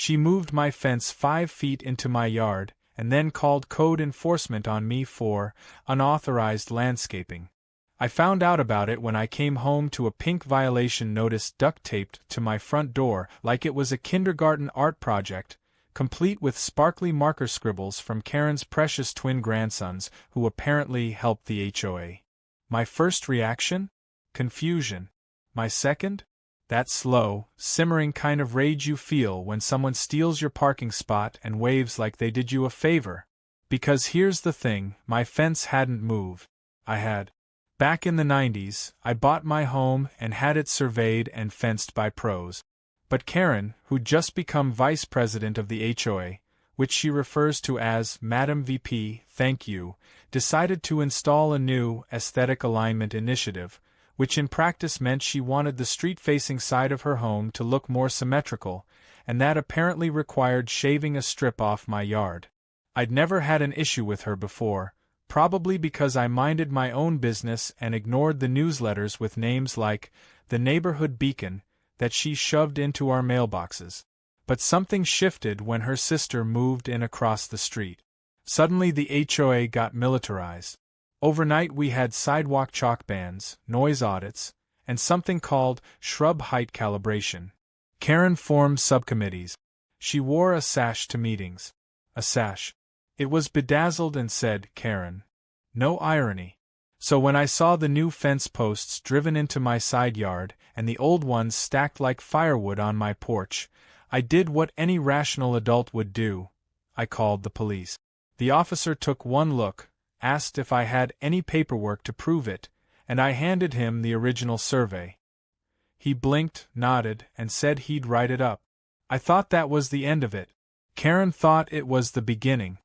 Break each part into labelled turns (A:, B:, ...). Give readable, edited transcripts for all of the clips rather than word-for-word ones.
A: She moved my fence 5 feet into my yard, and then called code enforcement on me for unauthorized landscaping. I found out about it when I came home to a pink violation notice duct-taped to my front door like it was a kindergarten art project, complete with sparkly marker scribbles from Karen's precious twin grandsons who apparently helped the HOA. My first reaction? Confusion. My second? That slow, simmering kind of rage you feel when someone steals your parking spot and waves like they did you a favor. Because here's the thing, my fence hadn't moved. I had. Back in the 90s, I bought my home and had it surveyed and fenced by pros. But Karen, who'd just become vice president of the HOA, which she refers to as Madam VP, thank you, decided to install a new aesthetic alignment initiative, which in practice meant she wanted the street-facing side of her home to look more symmetrical, and that apparently required shaving a strip off my yard. I'd never had an issue with her before, probably because I minded my own business and ignored the newsletters with names like the Neighborhood Beacon that she shoved into our mailboxes. But something shifted when her sister moved in across the street. Suddenly the HOA got militarized. Overnight we had sidewalk chalk bans, noise audits, and something called shrub height calibration. Karen formed subcommittees. She wore a sash to meetings. A sash. It was bedazzled and said, Karen. No irony. So when I saw the new fence posts driven into my side yard and the old ones stacked like firewood on my porch, I did what any rational adult would do. I called the police. The officer took one look, asked if I had any paperwork to prove it, and I handed him the original survey. He blinked, nodded, and said he'd write it up. I thought that was the end of it. Karen thought it was the beginning.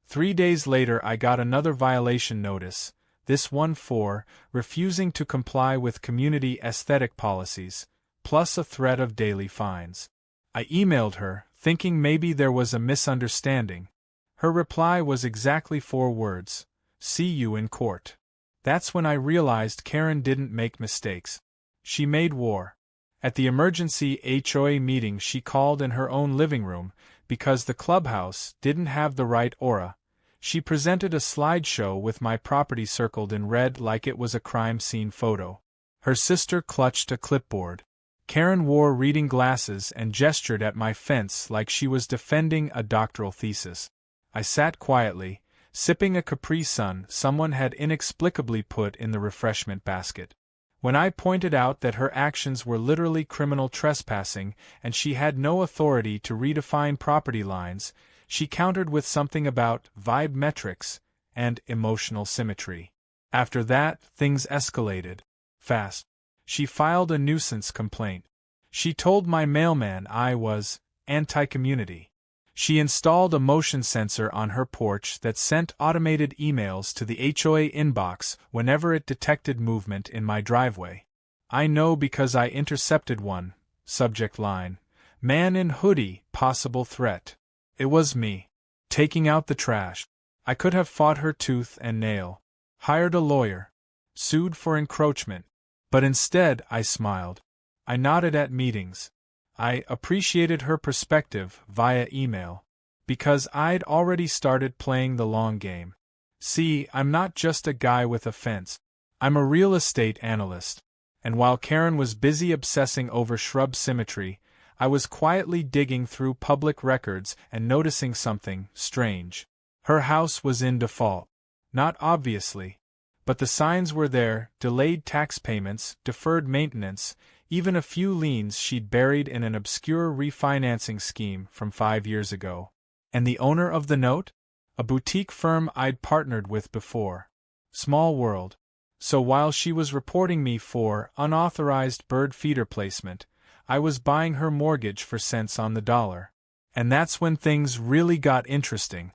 A: 3 days later I got another violation notice, this one for refusing to comply with community aesthetic policies, plus a threat of daily fines. I emailed her, thinking maybe there was a misunderstanding. Her reply was exactly 4 words. See you in court. That's when I realized Karen didn't make mistakes. She made war. At the emergency HOA meeting she called in her own living room, because the clubhouse didn't have the right aura, she presented a slideshow with my property circled in red like it was a crime scene photo. Her sister clutched a clipboard. Karen wore reading glasses and gestured at my fence like she was defending a doctoral thesis. I sat quietly, sipping a Capri Sun someone had inexplicably put in the refreshment basket. When I pointed out that her actions were literally criminal trespassing and she had no authority to redefine property lines, she countered with something about vibe metrics and emotional symmetry. After that, things escalated. Fast. She filed a nuisance complaint. She told my mailman I was anti-community. She installed a motion sensor on her porch that sent automated emails to the HOA inbox whenever it detected movement in my driveway. I know because I intercepted one. Subject line: Man in hoodie, possible threat. It was me. Taking out the trash. I could have fought her tooth and nail. Hired a lawyer. Sued for encroachment. But instead, I smiled. I nodded at meetings. I appreciated her perspective via email. Because I'd already started playing the long game. See, I'm not just a guy with a fence. I'm a real estate analyst. And while Karen was busy obsessing over shrub symmetry, I was quietly digging through public records and noticing something strange. Her house was in default. Not obviously. But the signs were there: delayed tax payments, deferred maintenance, even a few liens she'd buried in an obscure refinancing scheme from 5 years ago. And the owner of the note? A boutique firm I'd partnered with before. Small world. So while she was reporting me for unauthorized bird feeder placement, I was buying her mortgage for cents on the dollar. And that's when things really got interesting.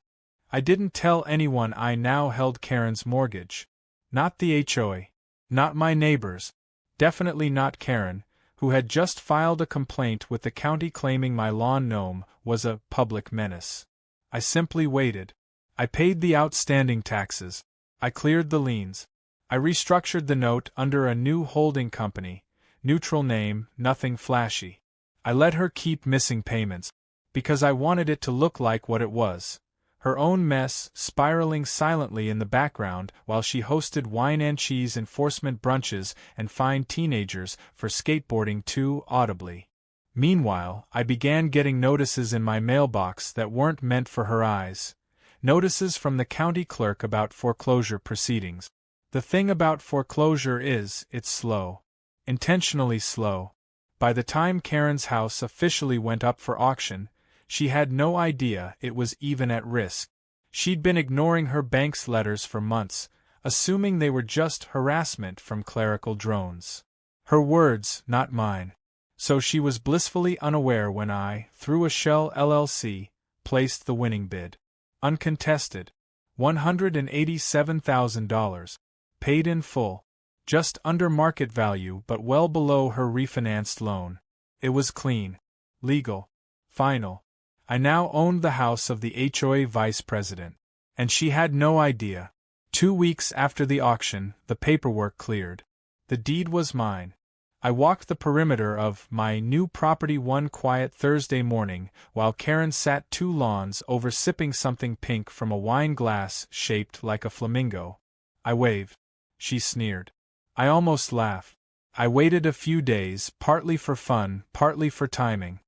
A: I didn't tell anyone I now held Karen's mortgage. Not the HOA. Not my neighbors. Definitely not Karen, who had just filed a complaint with the county claiming my lawn gnome was a public menace. I simply waited. I paid the outstanding taxes. I cleared the liens. I restructured the note under a new holding company. Neutral name, nothing flashy. I let her keep missing payments. Because I wanted it to look like what it was. Her own mess spiraling silently in the background while she hosted wine and cheese enforcement brunches and fined teenagers for skateboarding too audibly. Meanwhile, I began getting notices in my mailbox that weren't meant for her eyes. Notices from the county clerk about foreclosure proceedings. The thing about foreclosure is, it's slow. Intentionally slow. By the time Karen's house officially went up for auction, she had no idea it was even at risk. She'd been ignoring her bank's letters for months, assuming they were just harassment from clerical drones. Her words, not mine. So she was blissfully unaware when I, through a shell LLC, placed the winning bid. Uncontested. $187,000. Paid in full. Just under market value but well below her refinanced loan. It was clean. Legal. Final. I now owned the house of the HOA vice president. And she had no idea. 2 weeks after the auction, the paperwork cleared. The deed was mine. I walked the perimeter of my new property one quiet Thursday morning while Karen sat 2 lawns over sipping something pink from a wine glass shaped like a flamingo. I waved. She sneered. I almost laughed. I waited a few days, partly for fun, partly for timing.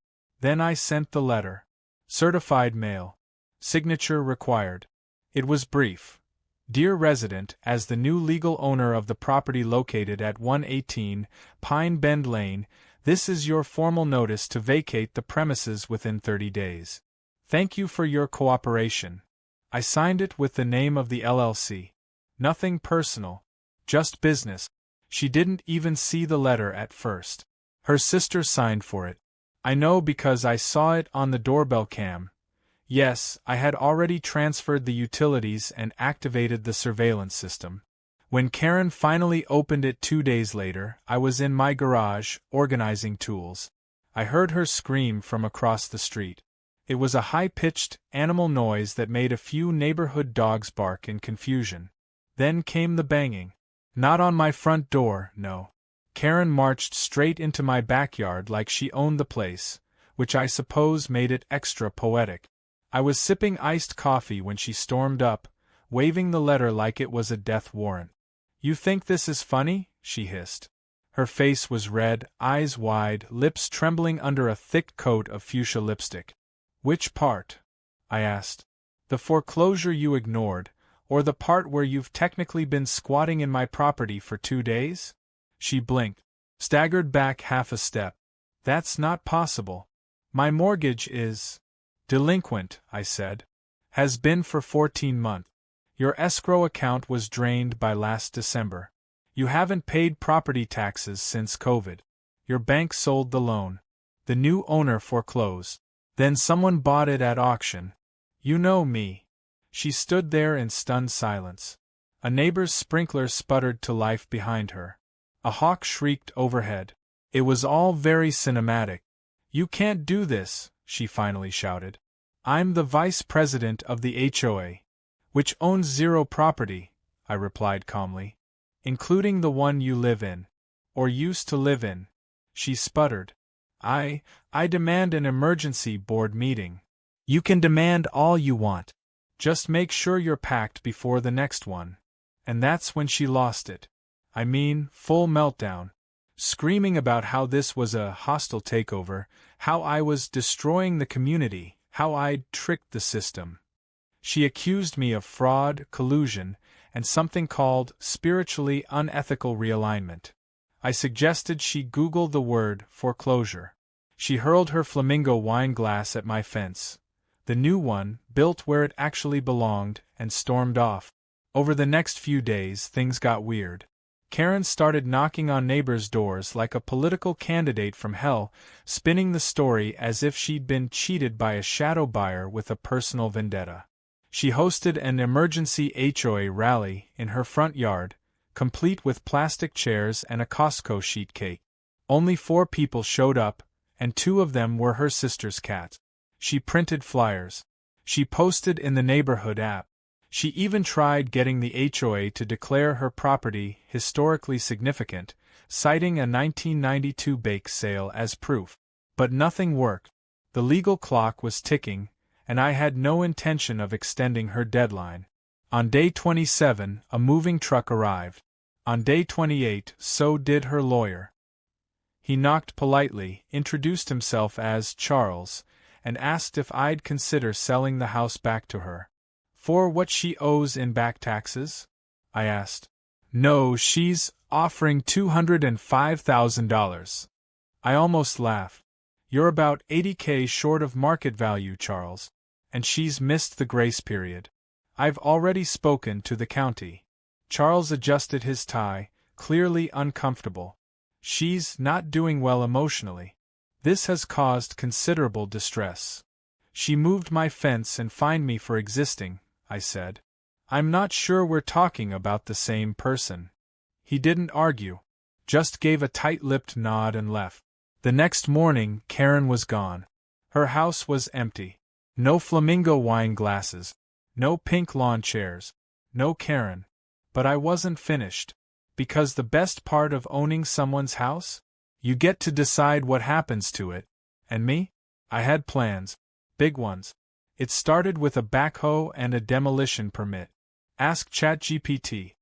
A: Then I sent the letter. Certified mail. Signature required. It was brief. Dear resident, as the new legal owner of the property located at 118 Pine Bend Lane, this is your formal notice to vacate the premises within 30 days. Thank you for your cooperation. I signed it with the name of the LLC. Nothing personal. Just business. She didn't even see the letter at first. Her sister signed for it. I know because I saw it on the doorbell cam. Yes, I had already transferred the utilities and activated the surveillance system. When Karen finally opened it 2 days later, I was in my garage, organizing tools. I heard her scream from across the street. It was a high-pitched, animal noise that made a few neighborhood dogs bark in confusion. Then came the banging. Not on my front door, no. Karen marched straight into my backyard like she owned the place, which I suppose made it extra poetic. I was sipping iced coffee when she stormed up, waving the letter like it was a death warrant. You think this is funny? She hissed. Her face was red, eyes wide, lips trembling under a thick coat of fuchsia lipstick. Which part? I asked. The foreclosure you ignored, or the part where you've technically been squatting in my property for 2 days? She blinked, staggered back half a step. That's not possible. My mortgage is delinquent, I said. Has been for 14 months. Your escrow account was drained by last December. You haven't paid property taxes since COVID. Your bank sold the loan. The new owner foreclosed. Then someone bought it at auction. You know me. She stood there in stunned silence. A neighbor's sprinkler sputtered to life behind her. A hawk shrieked overhead. It was all very cinematic. You can't do this, she finally shouted. I'm the vice president of the HOA. Which owns 0 property, I replied calmly. Including the one you live in. Or used to live in. She sputtered. I demand an emergency board meeting. You can demand all you want. Just make sure you're packed before the next one. And that's when she lost it. I mean, full meltdown. Screaming about how this was a hostile takeover, how I was destroying the community, how I'd tricked the system. She accused me of fraud, collusion, and something called spiritually unethical realignment. I suggested she Google the word foreclosure. She hurled her flamingo wine glass at my fence, the new one, built where it actually belonged, and stormed off. Over the next few days, things got weird. Karen started knocking on neighbors' doors like a political candidate from hell, spinning the story as if she'd been cheated by a shadow buyer with a personal vendetta. She hosted an emergency HOA rally in her front yard, complete with plastic chairs and a Costco sheet cake. Only 4 people showed up, and 2 of them were her sister's cats. She printed flyers. She posted in the neighborhood app. She even tried getting the HOA to declare her property historically significant, citing a 1992 bake sale as proof. But nothing worked. The legal clock was ticking, and I had no intention of extending her deadline. On day 27, a moving truck arrived. On day 28, so did her lawyer. He knocked politely, introduced himself as Charles, and asked if I'd consider selling the house back to her. For what she owes in back taxes? I asked. No, she's offering $205,000. I almost laughed. You're about $80,000 short of market value, Charles, and she's missed the grace period. I've already spoken to the county. Charles adjusted his tie, clearly uncomfortable. She's not doing well emotionally. This has caused considerable distress. She moved my fence and fined me for existing, I said. I'm not sure we're talking about the same person. He didn't argue, just gave a tight-lipped nod and left. The next morning, Karen was gone. Her house was empty. No flamingo wine glasses. No pink lawn chairs. No Karen. But I wasn't finished. Because the best part of owning someone's house? You get to decide what happens to it. And me? I had plans. Big ones. It started with a backhoe and a demolition permit. Ask ChatGPT.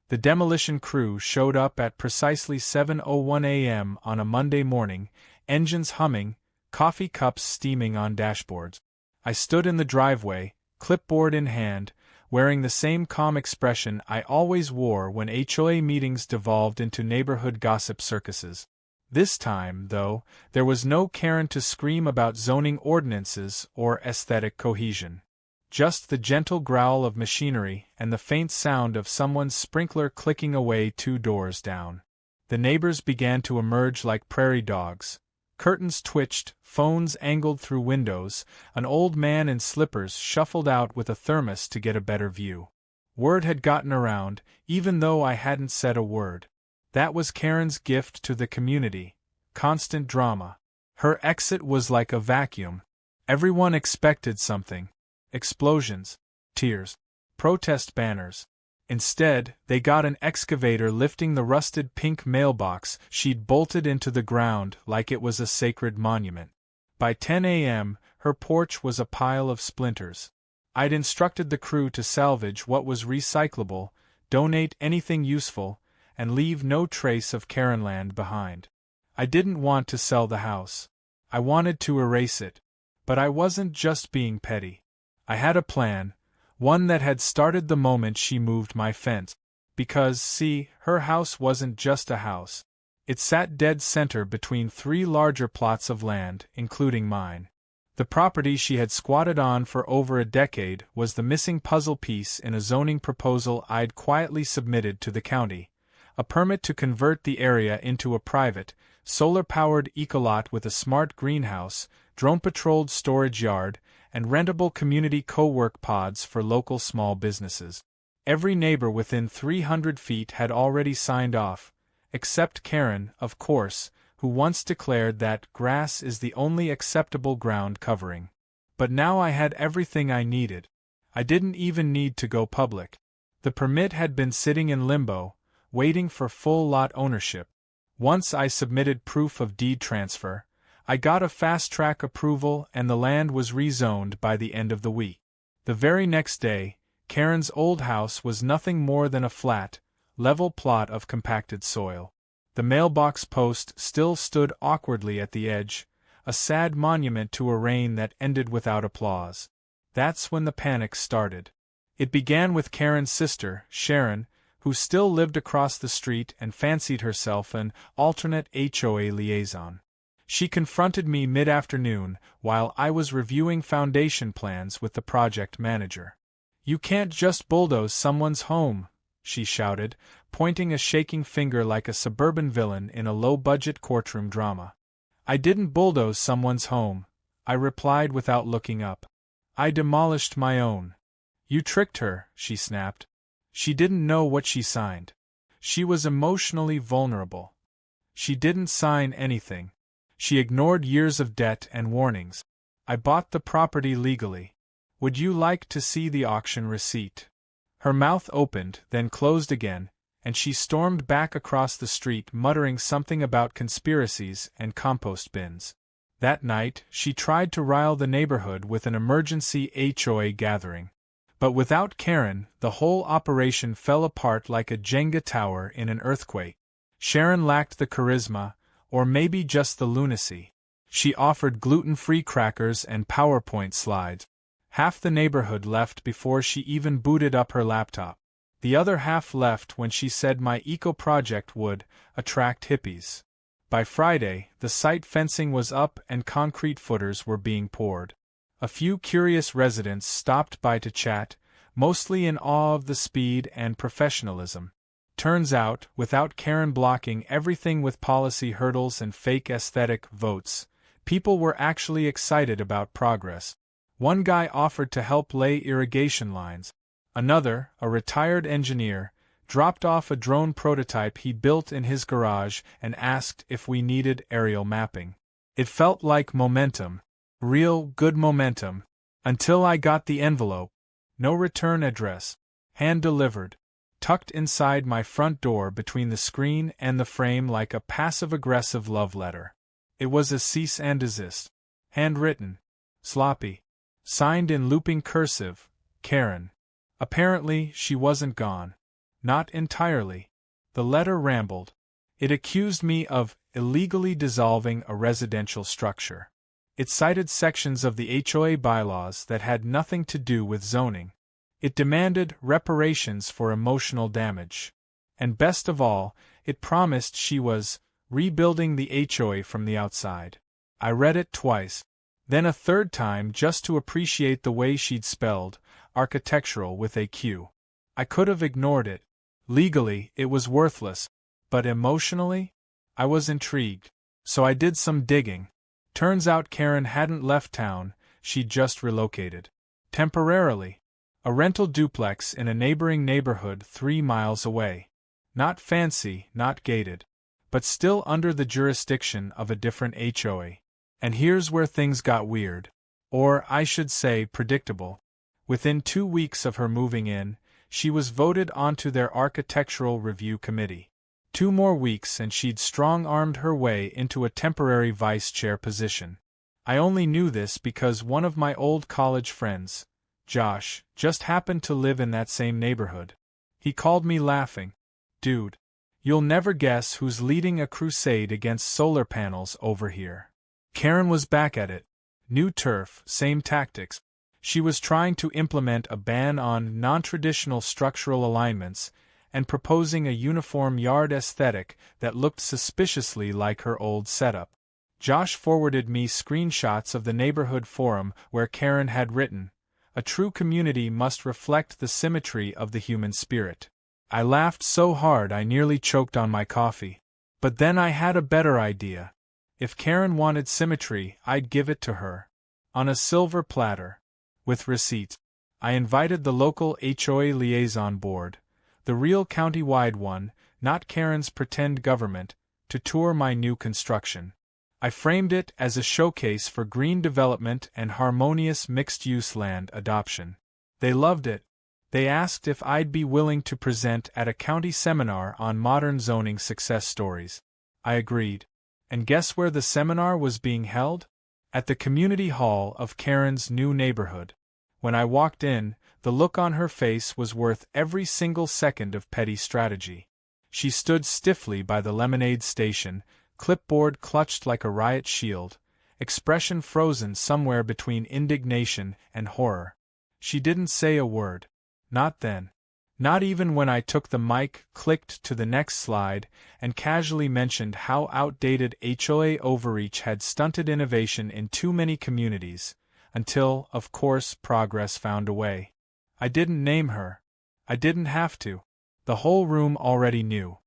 A: The demolition crew showed up at precisely 7:01 a.m. on a Monday morning, engines humming, coffee cups steaming on dashboards. I stood in the driveway, clipboard in hand, wearing the same calm expression I always wore when HOA meetings devolved into neighborhood gossip circuses. This time, though, there was no Karen to scream about zoning ordinances or aesthetic cohesion. Just the gentle growl of machinery and the faint sound of someone's sprinkler clicking away 2 doors down. The neighbors began to emerge like prairie dogs. Curtains twitched, phones angled through windows, an old man in slippers shuffled out with a thermos to get a better view. Word had gotten around, even though I hadn't said a word. That was Karen's gift to the community. Constant drama. Her exit was like a vacuum. Everyone expected something. Explosions. Tears. Protest banners. Instead, they got an excavator lifting the rusted pink mailbox she'd bolted into the ground like it was a sacred monument. By 10 a.m., her porch was a pile of splinters. I'd instructed the crew to salvage what was recyclable, donate anything useful, and leave no trace of Karenland behind. I didn't want to sell the house. I wanted to erase it. But I wasn't just being petty. I had a plan, one that had started the moment she moved my fence. Because, see, her house wasn't just a house. It sat dead center between 3 larger plots of land, including mine. The property she had squatted on for over a decade was the missing puzzle piece in a zoning proposal I'd quietly submitted to the county. A permit to convert the area into a private, solar-powered ecolot with a smart greenhouse, drone-patrolled storage yard, and rentable community co-work pods for local small businesses. Every neighbor within 300 feet had already signed off, except Karen, of course, who once declared that grass is the only acceptable ground covering. But now I had everything I needed. I didn't even need to go public. The permit had been sitting in limbo, waiting for full lot ownership. Once I submitted proof of deed transfer, I got a fast-track approval and the land was rezoned by the end of the week. The very next day, Karen's old house was nothing more than a flat, level plot of compacted soil. The mailbox post still stood awkwardly at the edge, a sad monument to a reign that ended without applause. That's when the panic started. It began with Karen's sister, Sharon, who still lived across the street and fancied herself an alternate HOA liaison. She confronted me mid-afternoon while I was reviewing foundation plans with the project manager. "You can't just bulldoze someone's home," she shouted, pointing a shaking finger like a suburban villain in a low-budget courtroom drama. "I didn't bulldoze someone's home," I replied without looking up. "I demolished my own." "You tricked her," she snapped. "She didn't know what she signed. She was emotionally vulnerable. She didn't sign anything. She ignored years of debt and warnings. I bought the property legally. Would you like to see the auction receipt?" Her mouth opened, then closed again, and she stormed back across the street muttering something about conspiracies and compost bins. That night, she tried to rile the neighborhood with an emergency HOA gathering. But without Karen, the whole operation fell apart like a Jenga tower in an earthquake. Sharon lacked the charisma, or maybe just the lunacy. She offered gluten-free crackers and PowerPoint slides. Half the neighborhood left before she even booted up her laptop. The other half left when she said my eco-project would attract hippies. By Friday, the site fencing was up and concrete footers were being poured. A few curious residents stopped by to chat, mostly in awe of the speed and professionalism. Turns out, without Karen blocking everything with policy hurdles and fake aesthetic votes, people were actually excited about progress. One guy offered to help lay irrigation lines. Another, a retired engineer, dropped off a drone prototype he built in his garage and asked if we needed aerial mapping. It felt like momentum. Real, good momentum. Until I got the envelope. No return address. Hand-delivered. Tucked inside my front door between the screen and the frame like a passive-aggressive love letter. It was a cease and desist. Handwritten. Sloppy. Signed in looping cursive, Karen. Apparently, she wasn't gone. Not entirely. The letter rambled. It accused me of illegally dissolving a residential structure. It cited sections of the HOA bylaws that had nothing to do with zoning. It demanded reparations for emotional damage. And best of all, it promised she was rebuilding the HOA from the outside. I read it twice, then a third time just to appreciate the way she'd spelled architectural with a Q. I could have ignored it. Legally, it was worthless, but emotionally, I was intrigued. So I did some digging. Turns out Karen hadn't left town, she'd just relocated. Temporarily. A rental duplex in a neighboring neighborhood 3 miles away. Not fancy, not gated, but still under the jurisdiction of a different HOA. And here's where things got weird. Or, I should say, predictable. Within 2 weeks of her moving in, she was voted onto their architectural review committee. 2 more weeks and she'd strong-armed her way into a temporary vice chair position. I only knew this because one of my old college friends, Josh, just happened to live in that same neighborhood. He called me laughing. Dude, you'll never guess who's leading a crusade against solar panels over here. Karen was back at it. New turf, same tactics. She was trying to implement a ban on non-traditional structural alignments and proposing a uniform yard aesthetic that looked suspiciously like her old setup. Josh forwarded me screenshots of the neighborhood forum where Karen had written, "A true community must reflect the symmetry of the human spirit." I laughed so hard I nearly choked on my coffee. But then I had a better idea. If Karen wanted symmetry, I'd give it to her. On a silver platter. With receipts. I invited the local HOA liaison board, the real county-wide one, not Karen's pretend government, to tour my new construction. I framed it as a showcase for green development and harmonious mixed-use land adoption. They loved it. They asked if I'd be willing to present at a county seminar on modern zoning success stories. I agreed. And guess where the seminar was being held? At the community hall of Karen's new neighborhood. When I walked in, the look on her face was worth every single second of petty strategy. She stood stiffly by the lemonade station, clipboard clutched like a riot shield, expression frozen somewhere between indignation and horror. She didn't say a word. Not then. Not even when I took the mic, clicked to the next slide, and casually mentioned how outdated HOA overreach had stunted innovation in too many communities, until, of course, progress found a way. I didn't name her. I didn't have to. The whole room already knew.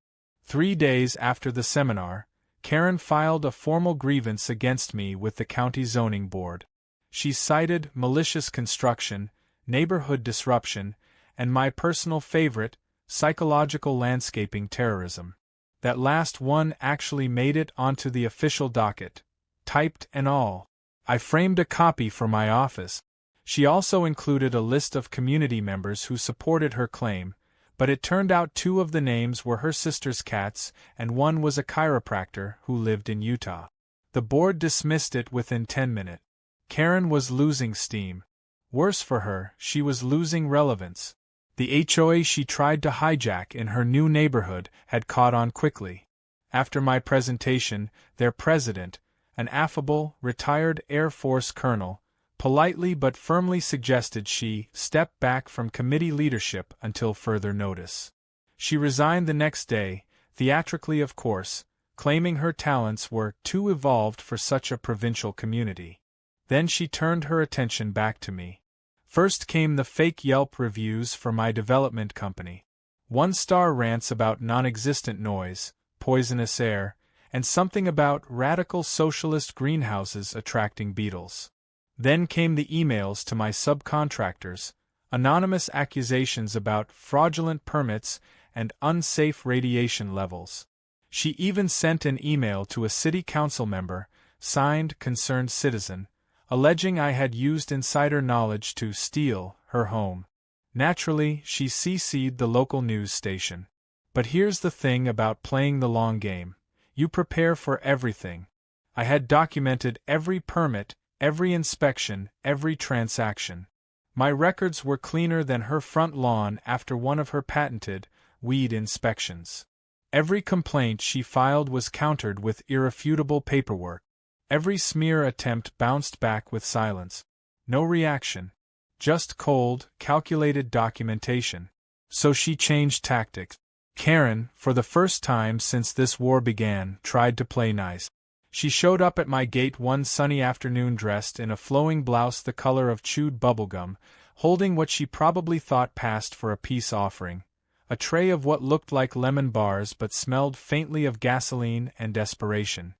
A: 3 days after the seminar, Karen filed a formal grievance against me with the county zoning board. She cited malicious construction, neighborhood disruption, and my personal favorite, psychological landscaping terrorism. That last one actually made it onto the official docket, typed and all. I framed a copy for my office. She also included a list of community members who supported her claim, but it turned out 2 of the names were her sister's cats and one was a chiropractor who lived in Utah. The board dismissed it within 10 minutes. Karen was losing steam. Worse for her, she was losing relevance. The HOA she tried to hijack in her new neighborhood had caught on quickly. After my presentation, their president, an affable, retired Air Force colonel, politely but firmly suggested she step back from committee leadership until further notice. She resigned the next day, theatrically of course, claiming her talents were too evolved for such a provincial community. Then she turned her attention back to me. First came the fake Yelp reviews for my development company. 1-star rants about non-existent noise, poisonous air, and something about radical socialist greenhouses attracting beetles. Then came the emails to my subcontractors, anonymous accusations about fraudulent permits and unsafe radiation levels. She even sent an email to a city council member, signed Concerned Citizen, alleging I had used insider knowledge to steal her home. Naturally, she CC'd the local news station. But here's the thing about playing the long game. You prepare for everything. I had documented every permit, every inspection, every transaction. My records were cleaner than her front lawn after one of her patented weed inspections. Every complaint she filed was countered with irrefutable paperwork. Every smear attempt bounced back with silence. No reaction. Just cold, calculated documentation. So she changed tactics. Karen, for the first time since this war began, tried to play nice. She showed up at my gate one sunny afternoon dressed in a flowing blouse the color of chewed bubblegum, holding what she probably thought passed for a peace offering. A tray of what looked like lemon bars but smelled faintly of gasoline and desperation.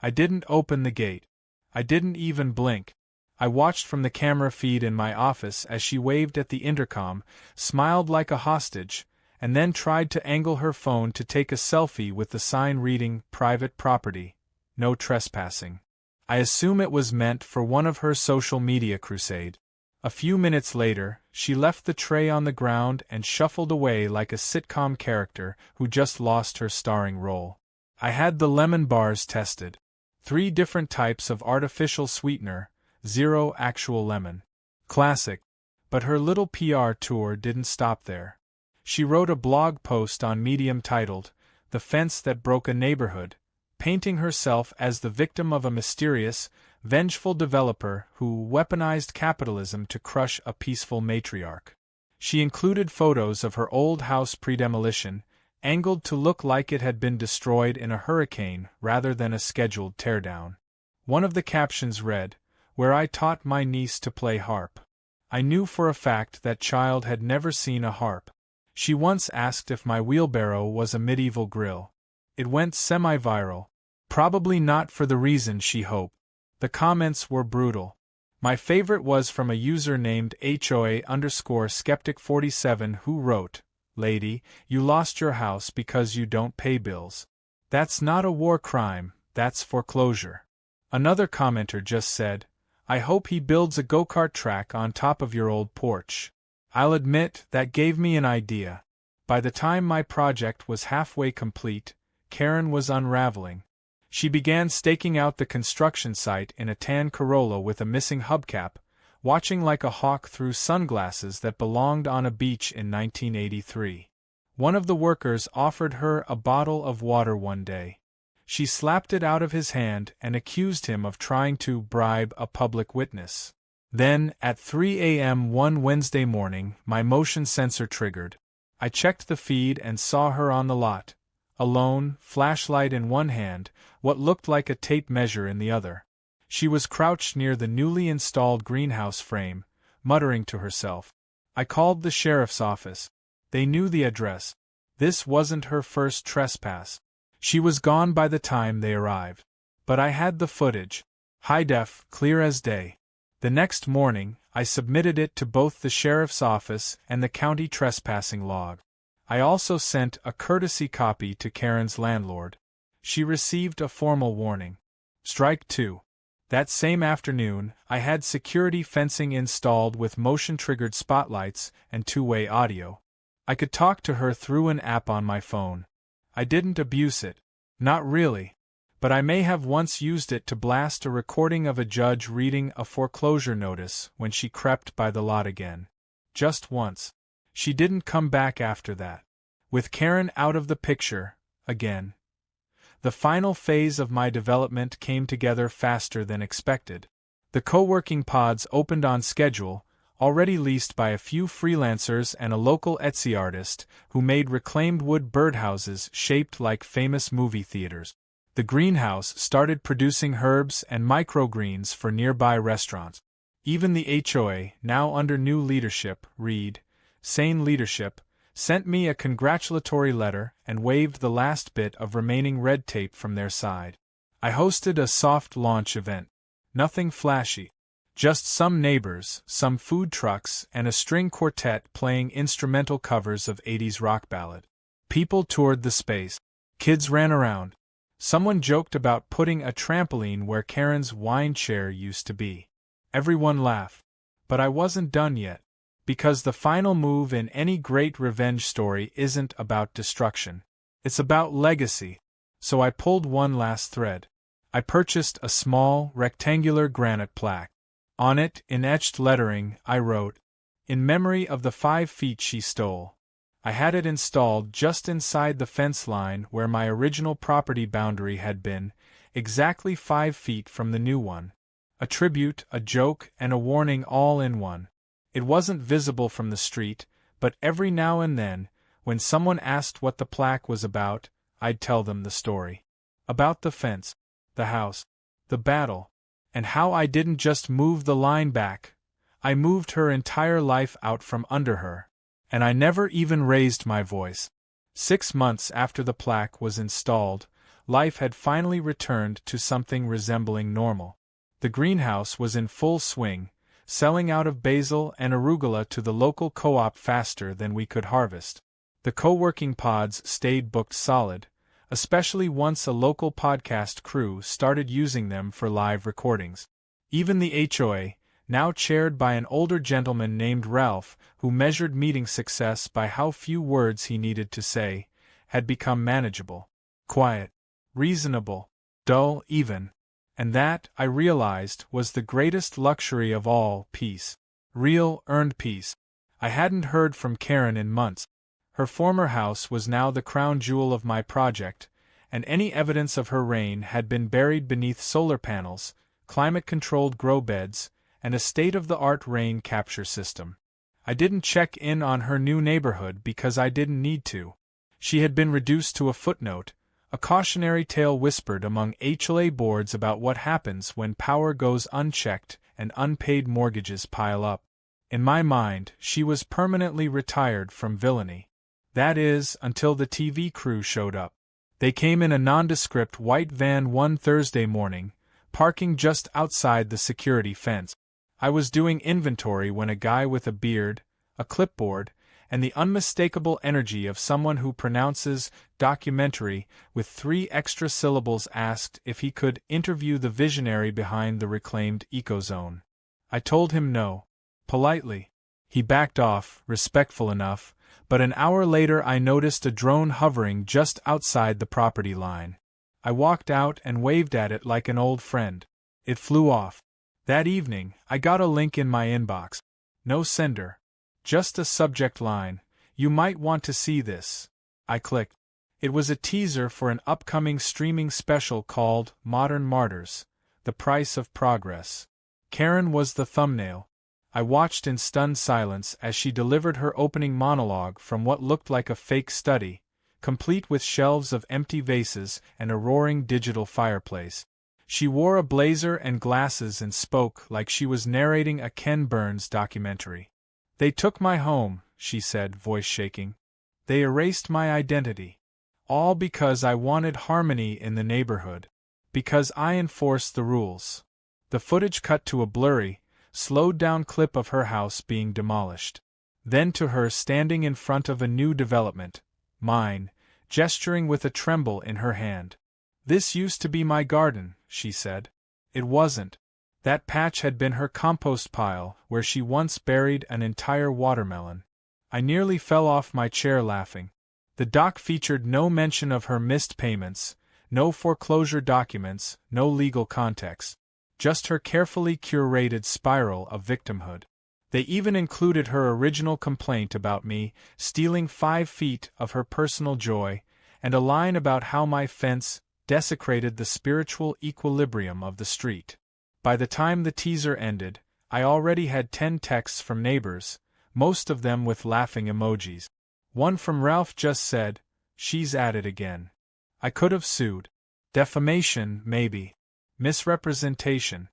A: I didn't open the gate. I didn't even blink. I watched from the camera feed in my office as she waved at the intercom, smiled like a hostage, and then tried to angle her phone to take a selfie with the sign reading, "Private property. No trespassing." I assume it was meant for one of her social media crusade. A few minutes later, she left the tray on the ground and shuffled away like a sitcom character who just lost her starring role. I had the lemon bars tested. 3 different types of artificial sweetener, 0 actual lemon. Classic. But her little PR tour didn't stop there. She wrote a blog post on Medium titled, "The Fence That Broke a Neighborhood," painting herself as the victim of a mysterious, vengeful developer who weaponized capitalism to crush a peaceful matriarch. She included photos of her old house pre-demolition, angled to look like it had been destroyed in a hurricane rather than a scheduled teardown. One of the captions read, "Where I taught my niece to play harp." I knew for a fact that child had never seen a harp. She once asked if my wheelbarrow was a medieval grill. It went semi-viral. Probably not for the reason she hoped. The comments were brutal. My favorite was from a user named HOA_skeptic47 who wrote, "Lady, you lost your house because you don't pay bills. That's not a war crime, that's foreclosure." Another commenter just said, "I hope he builds a go-kart track on top of your old porch." I'll admit, that gave me an idea. By the time my project was halfway complete, Karen was unraveling. She began staking out the construction site in a tan Corolla with a missing hubcap, watching like a hawk through sunglasses that belonged on a beach in 1983. One of the workers offered her a bottle of water one day. She slapped it out of his hand and accused him of trying to bribe a public witness. Then, at 3 a.m. one Wednesday morning, my motion sensor triggered. I checked the feed and saw her on the lot. Alone, flashlight in one hand, what looked like a tape measure in the other. She was crouched near the newly installed greenhouse frame, muttering to herself. I called the sheriff's office. They knew the address. This wasn't her first trespass. She was gone by the time they arrived. But I had the footage. High def, clear as day. The next morning, I submitted it to both the sheriff's office and the county trespassing log. I also sent a courtesy copy to Karen's landlord. She received a formal warning. Strike 2. That same afternoon, I had security fencing installed with motion-triggered spotlights and two-way audio. I could talk to her through an app on my phone. I didn't abuse it. Not really. but I may have once used it to blast a recording of a judge reading a foreclosure notice when she crept by the lot again. Just once. She didn't come back after that. With Karen out of the picture, again. The final phase of my development came together faster than expected. The co-working pods opened on schedule, already leased by a few freelancers and a local Etsy artist who made reclaimed wood birdhouses shaped like famous movie theaters. The greenhouse started producing herbs and microgreens for nearby restaurants. Even the HOA, now under new leadership, sane leadership, sent me a congratulatory letter and waived the last bit of remaining red tape from their side. I hosted a soft launch event. Nothing flashy. Just some neighbors, some food trucks, and a string quartet playing instrumental covers of 80s rock ballad. People toured the space. Kids ran around. Someone joked about putting a trampoline where Karen's wine chair used to be. Everyone laughed. But I wasn't done yet. Because the final move in any great revenge story isn't about destruction. It's about legacy. So I pulled one last thread. I purchased a small, rectangular granite plaque. On it, in etched lettering, I wrote, "In memory of the 5 feet she stole." I had it installed just inside the fence line where my original property boundary had been, exactly 5 feet from the new one. A tribute, a joke, and a warning all in one. It wasn't visible from the street, but every now and then, when someone asked what the plaque was about, I'd tell them the story. About the fence, the house, the battle, and how I didn't just move the line back, I moved her entire life out from under her. And I never even raised my voice. 6 months after the plaque was installed, life had finally returned to something resembling normal. The greenhouse was in full swing, selling out of basil and arugula to the local co-op faster than we could harvest. The co-working pods stayed booked solid, especially once a local podcast crew started using them for live recordings. Even the HOA, now chaired by an older gentleman named Ralph, who measured meeting success by how few words he needed to say, had become manageable, quiet, reasonable, dull even. And that, I realized, was the greatest luxury of all, peace. Real, earned peace. I hadn't heard from Karen in months. Her former house was now the crown jewel of my project, and any evidence of her reign had been buried beneath solar panels, climate-controlled grow beds, and a state-of-the-art rain capture system. I didn't check in on her new neighborhood because I didn't need to. She had been reduced to a footnote, a cautionary tale whispered among HOA boards about what happens when power goes unchecked and unpaid mortgages pile up. In my mind, she was permanently retired from villainy. That is, until the TV crew showed up. They came in a nondescript white van one Thursday morning, parking just outside the security fence. I was doing inventory when a guy with a beard, a clipboard, and the unmistakable energy of someone who pronounces documentary with 3 extra syllables asked if he could interview the visionary behind the reclaimed ecozone. I told him no. Politely. He backed off, respectful enough, but an hour later I noticed a drone hovering just outside the property line. I walked out and waved at it like an old friend. It flew off. That evening, I got a link in my inbox. No sender. Just a subject line, "You might want to see this." I clicked. It was a teaser for an upcoming streaming special called Modern Martyrs, The Price of Progress. Karen was the thumbnail. I watched in stunned silence as she delivered her opening monologue from what looked like a fake study, complete with shelves of empty vases and a roaring digital fireplace. She wore a blazer and glasses and spoke like she was narrating a Ken Burns documentary. "They took my home," she said, voice shaking. "They erased my identity. All because I wanted harmony in the neighborhood. Because I enforced the rules." The footage cut to a blurry, slowed-down clip of her house being demolished. Then to her standing in front of a new development, mine, gesturing with a tremble in her hand. "This used to be my garden," she said. It wasn't. That patch had been her compost pile, where she once buried an entire watermelon. I nearly fell off my chair laughing. The doc featured no mention of her missed payments, No foreclosure documents, no legal context. Just her carefully curated spiral of victimhood. They even included her original complaint about me stealing 5 feet of her personal joy, and a line about how my fence desecrated the spiritual equilibrium of the street. By the time the teaser ended, I already had 10 texts from neighbors, most of them with laughing emojis. One from Ralph just said, "She's at it again." I could have sued. Defamation, maybe. Misrepresentation.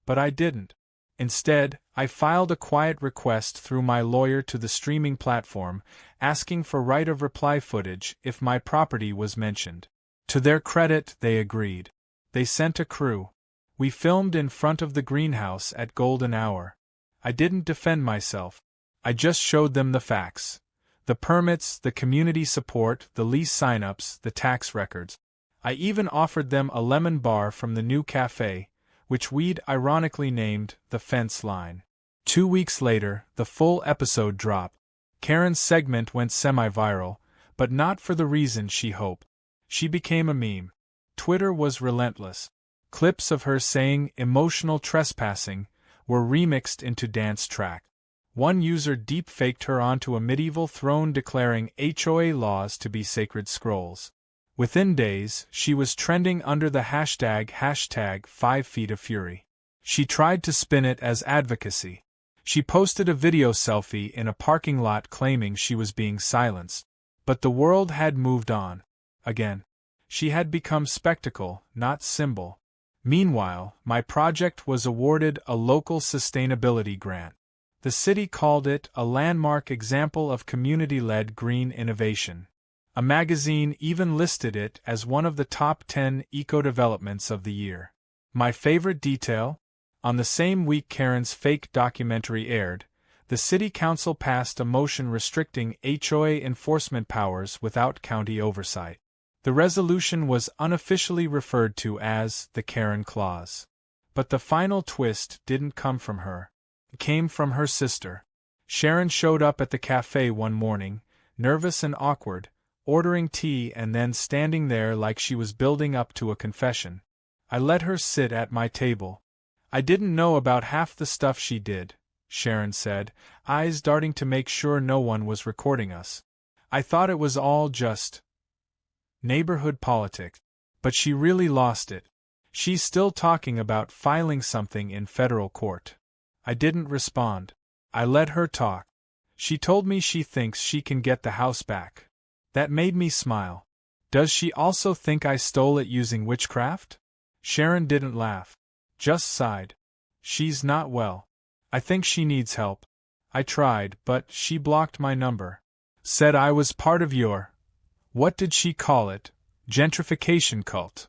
A: But I didn't. Instead, I filed a quiet request through my lawyer to the streaming platform, asking for right of reply footage if my property was mentioned. To their credit, they agreed. They sent a crew. We filmed in front of the greenhouse at golden hour. I didn't defend myself. I just showed them the facts. The permits, the community support, the lease signups, the tax records. I even offered them a lemon bar from the new cafe, which we'd ironically named The Fence Line. 2 weeks later, the full episode dropped. Karen's segment went semi-viral, but not for the reason she hoped. She became a meme. Twitter was relentless. Clips of her saying emotional trespassing were remixed into dance track. One user deep-faked her onto a medieval throne declaring HOA laws to be sacred scrolls. Within days, she was trending under the hashtag 5 feet of fury. She tried to spin it as advocacy. She posted a video selfie in a parking lot claiming she was being silenced. But the world had moved on. Again. She had become spectacle, not symbol. Meanwhile, my project was awarded a local sustainability grant. The city called it a landmark example of community-led green innovation. A magazine even listed it as one of the top 10 eco-developments of the year. My favorite detail? On the same week Karen's fake documentary aired, the city council passed a motion restricting HOA enforcement powers without county oversight. The resolution was unofficially referred to as the Karen Clause. But the final twist didn't come from her. It came from her sister. Sharon showed up at the cafe one morning, nervous and awkward, ordering tea and then standing there like she was building up to a confession. I let her sit at my table. "I didn't know about half the stuff she did," Sharon said, eyes darting to make sure no one was recording us. "I thought it was all just neighborhood politics." But she really lost it. She's still talking about filing something in federal court. I didn't respond. I let her talk. She told me she thinks she can get the house back. That made me smile. Does she also think I stole it using witchcraft? Sharon didn't laugh. Just sighed. She's not well. I think she needs help. I tried, but she blocked my number. Said I was part of your, what did she call it, gentrification cult.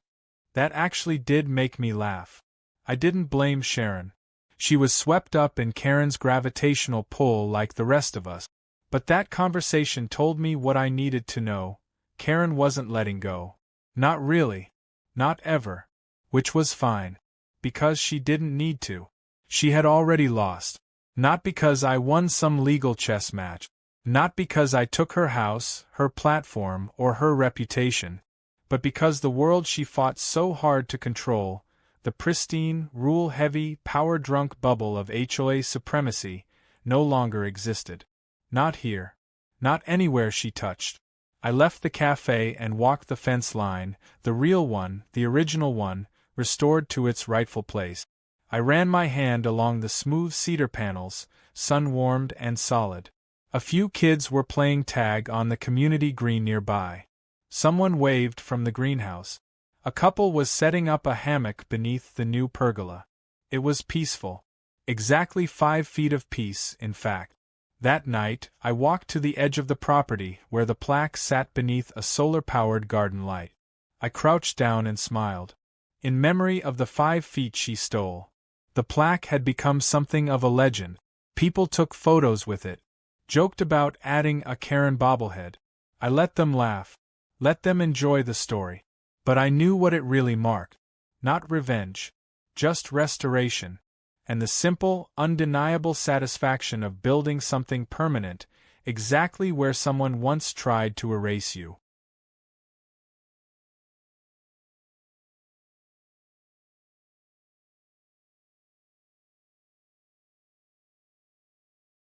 A: That actually did make me laugh. I didn't blame Sharon. She was swept up in Karen's gravitational pull like the rest of us. But that conversation told me what I needed to know. Karen wasn't letting go. Not really. Not ever. Which was fine. Because she didn't need to. She had already lost. Not because I won some legal chess match. Not because I took her house, her platform, or her reputation. But because the world she fought so hard to control, the pristine, rule-heavy, power-drunk bubble of HOA supremacy, no longer existed. Not here. Not anywhere she touched. I left the cafe and walked the fence line, the real one, the original one, restored to its rightful place. I ran my hand along the smooth cedar panels, sun-warmed and solid. A few kids were playing tag on the community green nearby. Someone waved from the greenhouse. A couple was setting up a hammock beneath the new pergola. It was peaceful. Exactly 5 feet of peace, in fact. That night, I walked to the edge of the property where the plaque sat beneath a solar-powered garden light. I crouched down and smiled. In memory of the 5 feet she stole. The plaque had become something of a legend. People took photos with it. Joked about adding a Karen bobblehead. I let them laugh. Let them enjoy the story. But I knew what it really marked. Not revenge. Just restoration. And the simple, undeniable satisfaction of building something permanent, exactly where someone once tried to erase you.